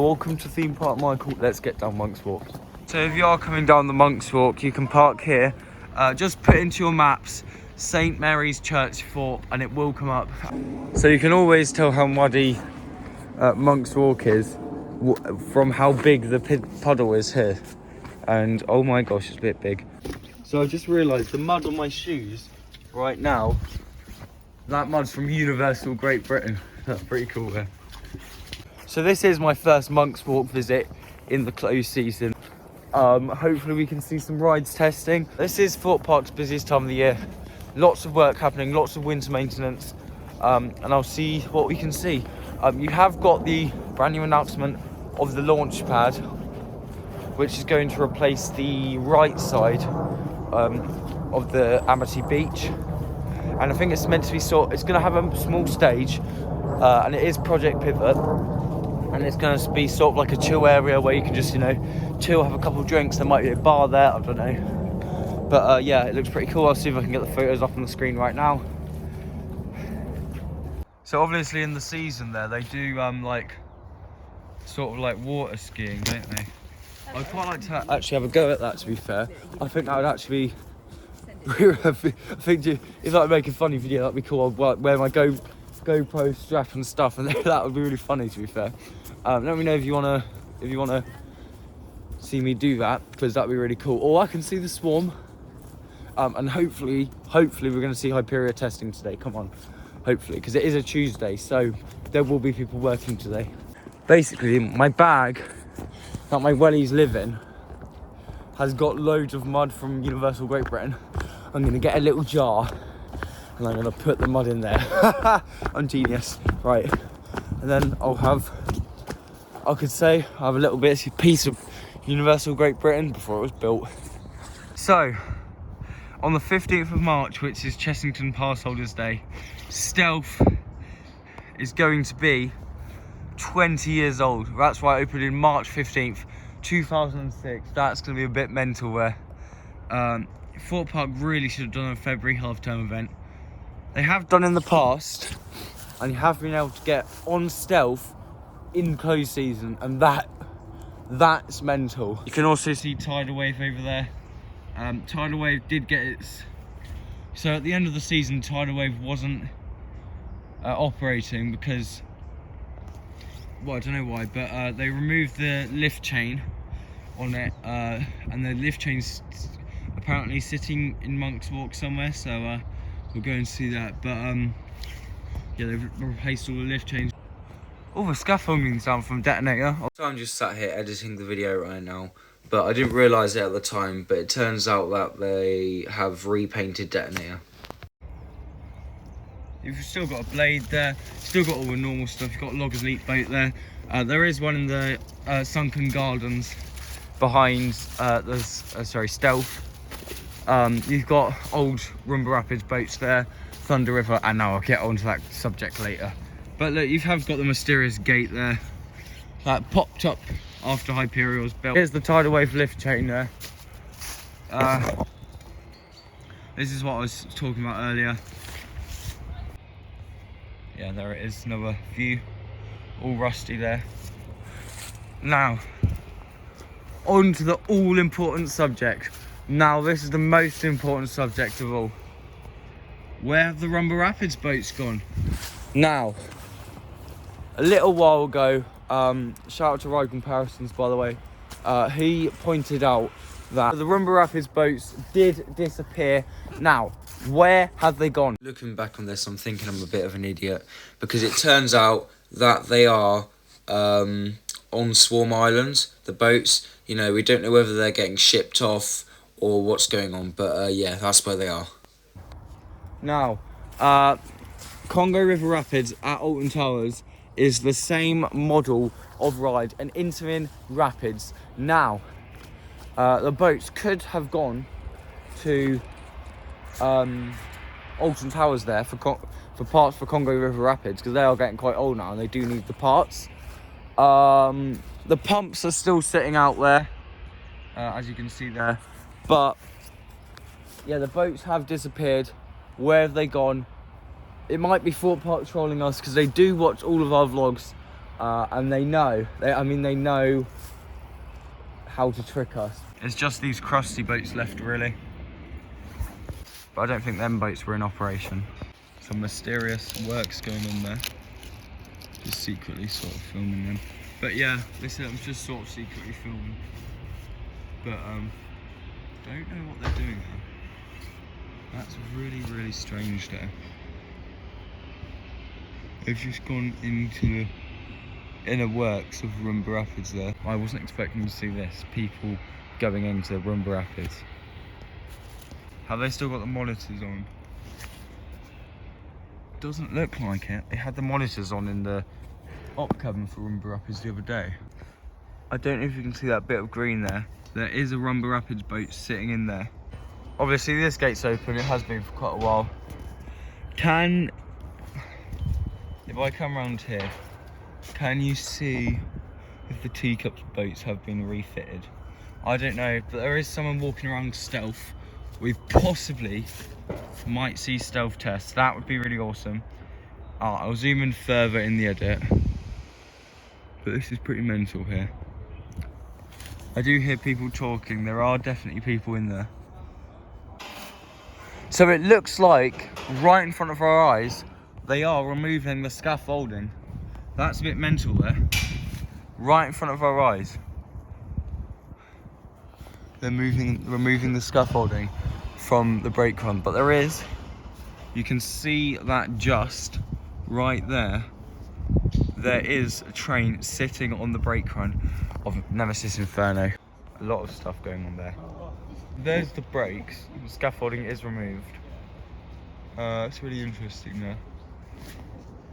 Welcome to Theme Park Michael. Let's get down Monk's Walk. So if you are coming down the Monk's Walk, you can park here. Just put into your maps St Mary's Church Thorpe and it will come up. So you can always tell how muddy Monk's Walk is from how big the puddle is here. And oh my gosh, it's a bit big. So I just realised the mud on my shoes right now, that mud's from Universal Great Britain. That's pretty cool there. So this is my first Monk's Walk visit in the closed season. Hopefully we can see some rides testing. This is Thorpe Park's busiest time of the year. Lots of work happening, lots of winter maintenance. And I'll see what we can see. You have got the brand new announcement of the launch pad, which is going to replace the right side of the Amity Beach. And I think it's meant to be it's going to have a small stage, and it is Project Pivot. And it's going to be sort of like a chill area where you can just, chill, have a couple of drinks. There might be a bar there, I don't know. But yeah, it looks pretty cool. I'll see if I can get the photos up on the screen right now. So obviously in the season there, they do sort of like water skiing, don't they? I'd quite like to actually have a go at that, to be fair. I think that would actually be... I think if that would make a funny video, that'd be cool. I'd wear my GoPro strap and stuff, and that would be really funny, to be fair. Let me know if you wanna see me do that, because that'd be really cool. Or I can see the swarm, and hopefully we're gonna see Hyperia testing today. Come on, hopefully, because it is a Tuesday, so there will be people working today. Basically, my bag that my wellies live in has got loads of mud from Universal Great Britain. I'm gonna get a little jar and I'm gonna put the mud in there. I'm genius, right? And then I could say I have a little piece of Universal Great Britain before it was built. So, on the 15th of March, which is Chessington Pass Holders Day, Stealth is going to be 20 years old. That's why it opened in March 15th, 2006. That's going to be a bit mental there. Thorpe Park really should have done a February half-term event. They have done in the past, and you have been able to get on Stealth in closed season, and that's mental. You can also see Tidal Wave over there. Tidal Wave did get its... So at the end of the season, Tidal Wave wasn't operating because... Well, I don't know why, but they removed the lift chain on it, and the lift chain's apparently sitting in Monk's Walk somewhere, so we'll go and see that. But yeah, they've replaced all the lift chains. All the scaffolding's down from Detonator. So I'm just sat here editing the video right now, but I didn't realise it at the time, but it turns out that they have repainted Detonator. You've still got a blade there, still got all the normal stuff. You've got a Loggers Leap boat there. There is one in the Sunken Gardens behind Stealth. You've got old Rumba Rapids boats there, Thunder River, and now I'll get onto that subject later. But look, you have got the mysterious gate there that popped up after Hyperia was built. Here's the Tidal Wave lift chain there. This is what I was talking about earlier. Yeah, there it is, another view, all rusty there. Now, on to the all-important subject. Now, this is the most important subject of all. Where have the Rumba Rapids boats gone? Now, a little while ago, shout out to Ride Comparisons, by the way, he pointed out that the Rumba Rapids boats did disappear. Now, where have they gone? Looking back on this, I'm thinking I'm a bit of an idiot, because it turns out that they are on Swarm Islands, the boats. We don't know whether they're getting shipped off or what's going on, but yeah, that's where they are. Now, Congo River Rapids at Alton Towers is the same model of ride, an Intamin Rapids. Now, the boats could have gone to Alton Towers there for parts for Congo River Rapids, because they are getting quite old now and they do need the parts. The pumps are still sitting out there, as you can see there, but yeah, the boats have disappeared. Where have they gone? It might be Thorpe Park trolling us, because they do watch all of our vlogs, and they know. I mean, they know how to trick us. It's just these crusty boats left, really. But I don't think them boats were in operation. Some mysterious works going on there. Just secretly sort of filming them. But yeah, listen, I'm just sort of secretly filming. But don't know what they're doing there. That's really, really strange there. They've just gone into the inner works of Rumba Rapids there. I wasn't expecting to see this. People going into Rumba Rapids. Have they still got the monitors on? Doesn't look like it. They had the monitors on in the op cabin for Rumba Rapids the other day. I don't know if you can see that bit of green there. There is a Rumba Rapids boat sitting in there. Obviously this gate's open, it has been for quite a while. If I come around here, can you see if the teacups boats have been refitted? I don't know, but there is someone walking around stealth. We possibly might see stealth tests. That would be really awesome. I'll zoom in further in the edit. But this is pretty mental here. I do hear people talking. There are definitely people in there. So it looks like right in front of our eyes, they are removing the scaffolding. That's a bit mental there. Right in front of our eyes. They're removing the scaffolding from the brake run. But there is, you can see that just right there. There is a train sitting on the brake run of Nemesis Inferno. A lot of stuff going on there. There's the brakes. The scaffolding is removed. It's really interesting there.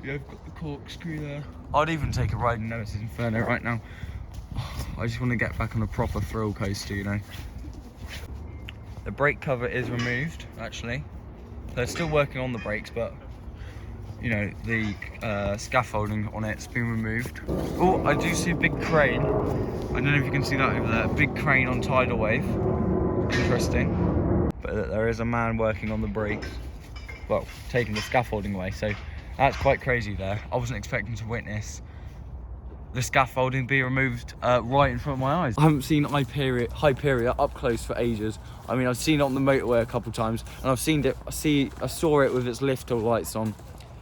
Yeah, I've got the corkscrew there. I'd even take a ride in Nemesis Inferno right now. I just want to get back on a proper thrill coaster, you know. The brake cover is removed, actually. They're still working on the brakes, but you know, the scaffolding on it's been removed. Oh, I do see a big crane. I don't know if you can see that over there. Big crane on tidal wave. Interesting. But there is a man working on the brakes. Well, taking the scaffolding away. So that's quite crazy there. I wasn't expecting to witness the scaffolding be removed right in front of my eyes. I haven't seen Hyperia up close for ages. I mean, I've seen it on the motorway a couple times, and I've seen it. I saw it with its lift all lights on,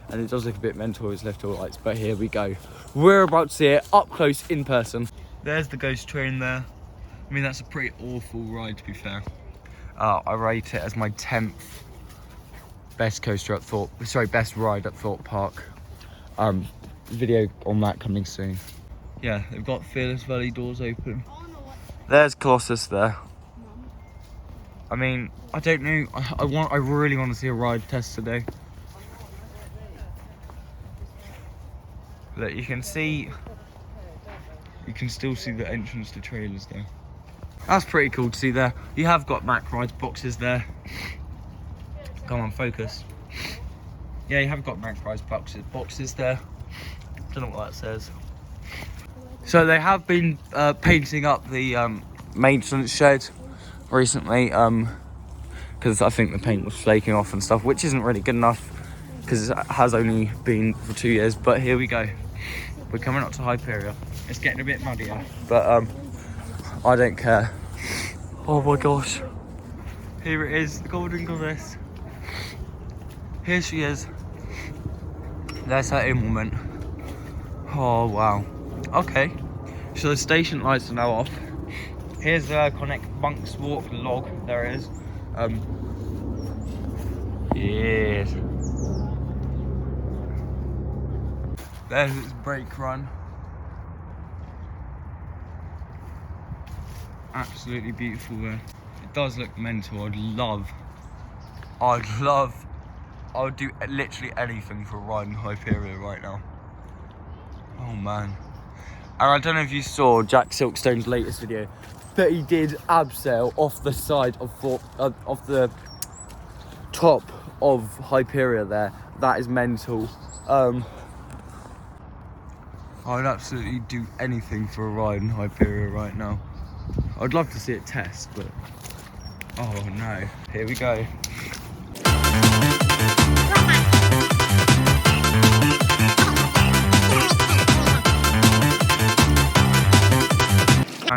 and it does look a bit mental with its lift all lights. But here we go. We're about to see it up close in person. There's the ghost train there. I mean, that's a pretty awful ride, to be fair. I rate it as my 10th best coaster at Thorpe. Sorry, best ride at Thorpe Park. Video on that coming soon. Yeah, they've got Fearless Valley doors open. There's Colossus there. I mean, I don't know. I really want to see a ride test today. Look, you can still see the entrance to trailers there. That's pretty cool to see there. You have got Mack Rides boxes there. Come on, focus. Yeah, you have got Mack Rides boxes there. Don't know what that says. So they have been painting up the maintenance shed recently, because I think the paint was flaking off and stuff, which isn't really good enough because it has only been for 2 years. But here we go. We're coming up to Hyperia. It's getting a bit muddier, but I don't care. Oh my gosh. Here it is, the Golden Goddess. Here she is. There's her in moment. Oh wow. Okay. So the station lights are now off. Here's the Connect Bunks Walk log. There it is. Yes. There's its brake run. Absolutely beautiful there. It does look mental. I would do literally anything for a ride in Hyperia right now. Oh man. And I don't know if you saw Jack Silkstone's latest video, but he did abseil off the side of the top of Hyperia there. That is mental. I would absolutely do anything for a ride in Hyperia right now. I'd love to see it test, but oh no. Here we go.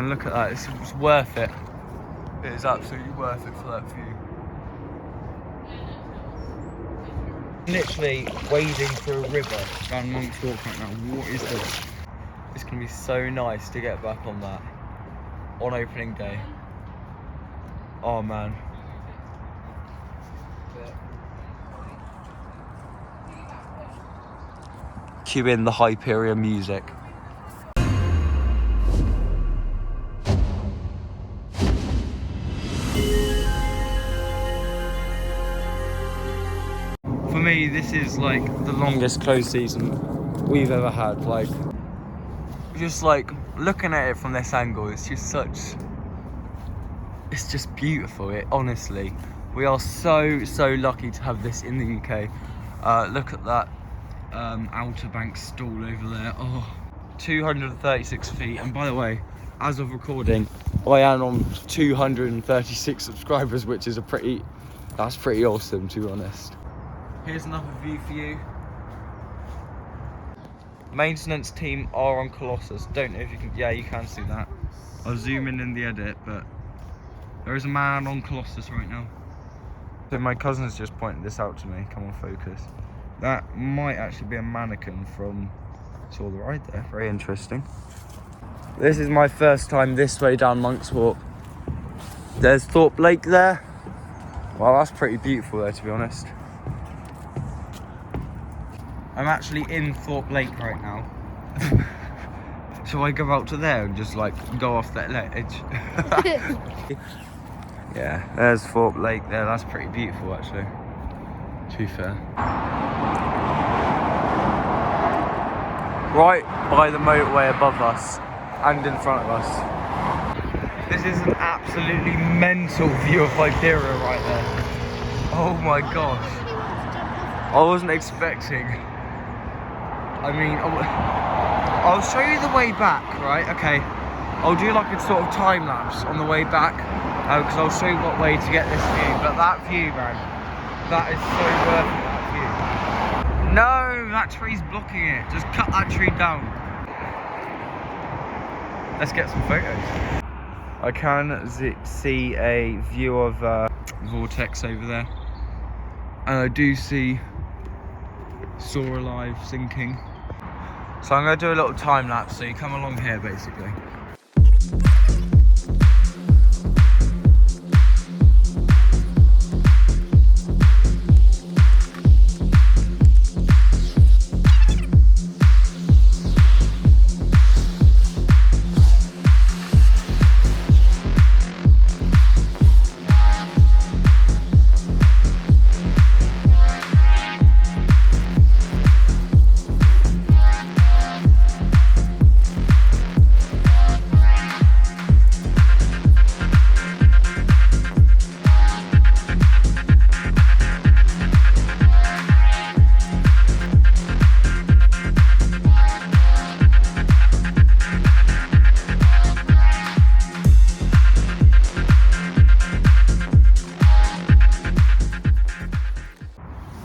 man, look at that. It's worth it. It is absolutely worth it for that view. Literally wading through a river down Monk's Walk right now. What is this? It's gonna be so nice to get back on that on opening day. Oh man. Cue in the Hyperion music. For me, this is like the longest closed season we've ever had. Like, just like looking at it from this angle, it's just it's just beautiful. It honestly, we are so lucky to have this in the UK. Look at that Outer Banks stall over there. Oh, 236 feet. And by the way, as of recording, I am on 236 subscribers, which is that's pretty awesome, to be honest. Here's another view for you. Maintenance team are on Colossus. Don't know if you can, yeah, you can see that. I'll zoom in the edit, but there is a man on Colossus right now. So my cousin's just pointed this out to me. Come on, focus. That might actually be a mannequin from Saw the Ride there. Very interesting. This is my first time this way down Monk's Walk. There's Thorpe Lake there. Well, that's pretty beautiful there, to be honest. I'm actually in Thorpe Lake right now. Shall I go out to there and just like go off that ledge? Yeah, there's Thorpe Lake there. That's pretty beautiful actually, to be fair. Right by the motorway above us and in front of us. This is an absolutely mental view of Hyperion right there. Oh my gosh. I wasn't expecting. I mean, I'll show you the way back, right? Okay, I'll do like a sort of time lapse on the way back, because I'll show you what way to get this view. But that view, man, that is so worth it, that view. No, that tree's blocking it. Just cut that tree down. Let's get some photos. I can see a view of Vortex over there, and I do see Saw Alive sinking. So I'm going to do a little time lapse, so you come along here basically.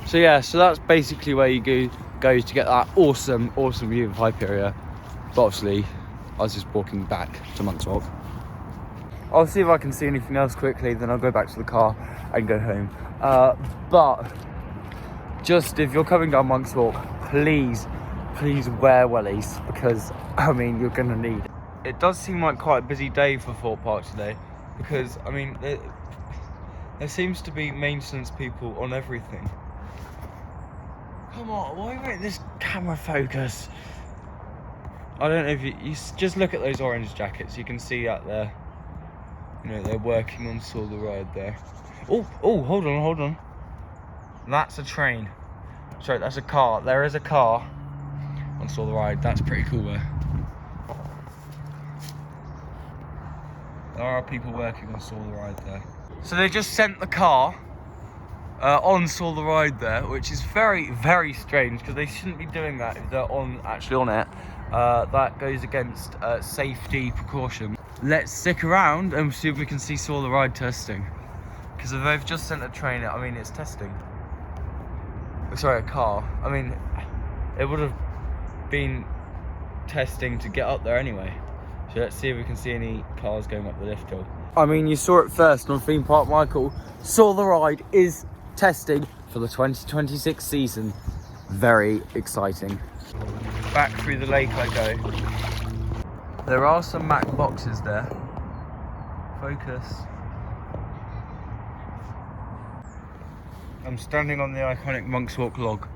So yeah, so that's basically where you go to get that awesome view of Hyperion. But obviously, I was just walking back to Monk's Walk. I'll see if I can see anything else quickly, then I'll go back to the car and go home. But just if you're coming down Monk's Walk, please wear wellies, because I mean you're gonna need it. It does seem like quite a busy day for Thorpe Park today, because I mean there seems to be maintenance people on everything. Come on, why won't this camera focus? I don't know if you just look at those orange jackets. You can see that they're, you know, they're working on Saw the Ride there. Oh, hold on. That's a train. Sorry, that's a car. There is a car on Saw the Ride. That's pretty cool there. There are people working on Saw the Ride there. So they just sent the car on Saw the Ride there, which is very strange, because they shouldn't be doing that if they're actually on it. That goes against safety precaution. Let's stick around and see if we can see Saw the Ride testing, because if they've just sent a train, I mean it's testing. Sorry, a car. I mean, it would have been testing to get up there anyway. So let's see if we can see any cars going up the lift hill. I mean, you saw it first on Theme Park Michael. Saw the ride is testing for the 2026 season. Very exciting. Back through the lake I go. There are some Mac boxes there. Focus. I'm standing on the iconic Monk's Walk log.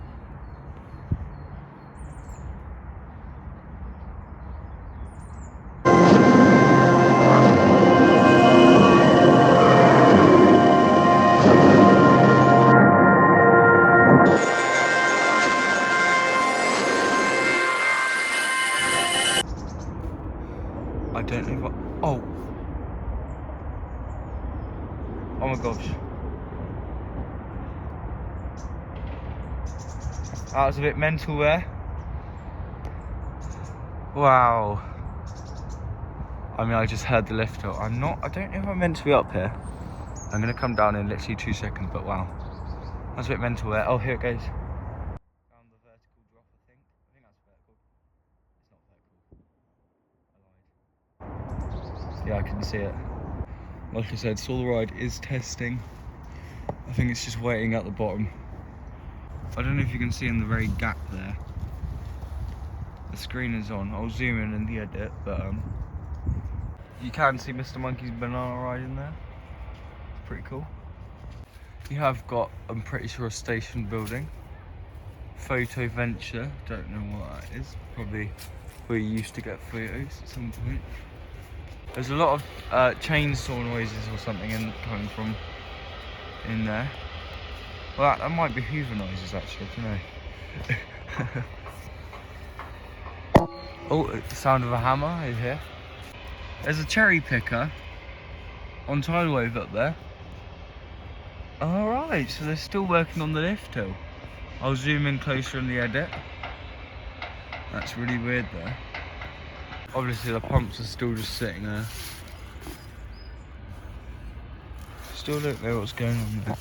I don't know what. Oh. Oh my gosh. That was a bit mental there. Wow. I mean, I just heard the lift hill. I don't know if I'm meant to be up here. I'm gonna come down in literally 2 seconds, but wow. That's a bit mental there. Oh, here it goes. Down the vertical drop, I think. I think that's vertical. It's not vertical. I lied. Yeah, I can see it. Like I said, Saw the Ride is testing. I think it's just waiting at the bottom. I don't know if you can see in the very gap there. The screen is on. I'll zoom in the edit, but you can see Mr. Monkey's banana ride in there. Pretty cool. You have got, I'm pretty sure, a station building. Photo Venture, don't know what that is. Probably where you used to get photos at some point. There's a lot of chainsaw noises or something coming from in there. Well, that might be Hoover noises actually, I don't know. Oh, the sound of a hammer over here. There's a cherry picker on tidal wave up there. Alright, so they're still working on the lift hill. I'll zoom in closer in the edit. That's really weird there. Obviously the pumps are still just sitting there. Still don't know what's going on there.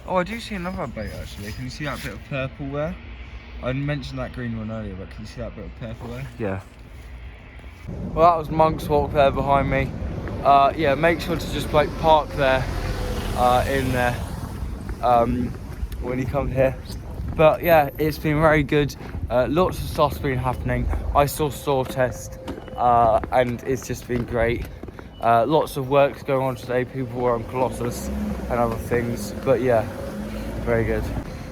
Oh, I do see another boat actually. Can you see that bit of purple there? I mentioned that green one earlier, but can you see that bit of purple there? Yeah. Well, that was Monk's Walk there behind me. Yeah, make sure to just like park there, in there, when you come here. But yeah, it's been very good. Lots of stuff's been happening. I saw test, and it's just been great. Lots of work going on today. People were on Colossus and other things, but yeah, very good.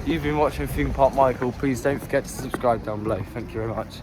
You've been watching Theme Park Michael. Please don't forget to subscribe down below. Thank you very much.